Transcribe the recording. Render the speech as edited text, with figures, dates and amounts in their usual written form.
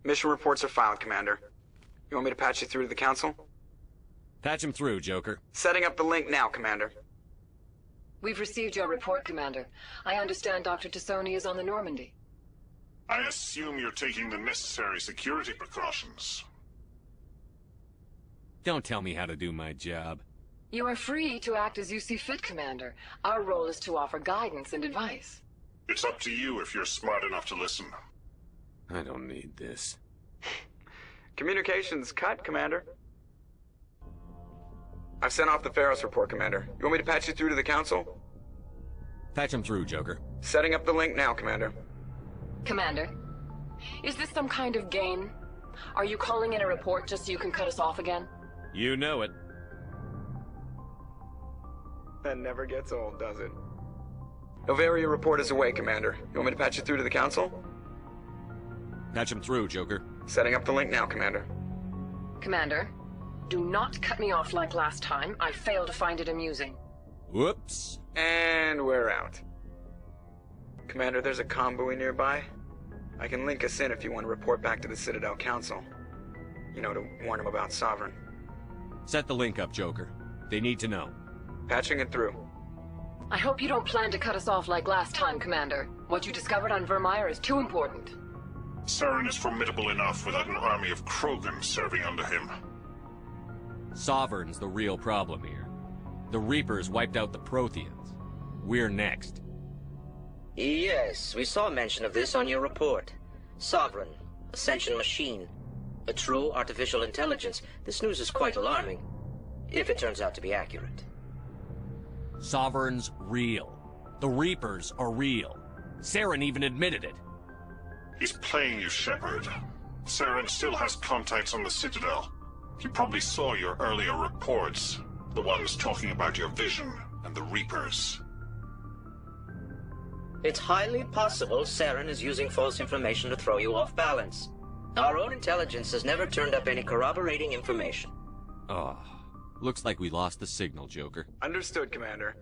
Mission reports are filed, Commander. You want me to patch you through to the Council? Patch him through, Joker. Setting up the link now, Commander. We've received your report, Commander. I understand Dr. Tassoni is on the Normandy. I assume you're taking the necessary security precautions. Don't tell me how to do my job. You are free to act as you see fit, Commander. Our role is to offer guidance and advice. It's up to you if you're smart enough to listen. I don't need this. Communications cut, Commander. I've sent off the Pharos report, Commander. You want me to patch you through to the Council? Patch him through, Joker. Setting up the link now, Commander. Commander, is this some kind of game? Are you calling in a report just so you can cut us off again? You know it. That never gets old, does it? Novaria report is away, Commander. You want me to patch you through to the Council? Patch him through, Joker. Setting up the link now, Commander. Commander, do not cut me off like last time. I fail to find it amusing. Whoops. And we're out. Commander, there's a comm buoy nearby. I can link us in if you want to report back to the Citadel Council. You know, to warn them about Sovereign. Set the link up, Joker. They need to know. Patching it through. I hope you don't plan to cut us off like last time, Commander. What you discovered on Vermeer is too important. Saren is formidable enough without an army of Krogan serving under him. Sovereign's the real problem here. The Reapers wiped out the Protheans. We're next. Yes, we saw mention of this on your report. Sovereign, Ascension machine, a true artificial intelligence. This news is quite alarming, if it turns out to be accurate. Sovereign's real. The Reapers are real. Saren even admitted it. He's playing you, Shepard. Saren still has contacts on the Citadel. He probably saw your earlier reports, the ones talking about your vision and the Reapers. It's highly possible Saren is using false information to throw you off balance. Our own intelligence has never turned up any corroborating information. Oh, looks like we lost the signal, Joker. Understood, Commander.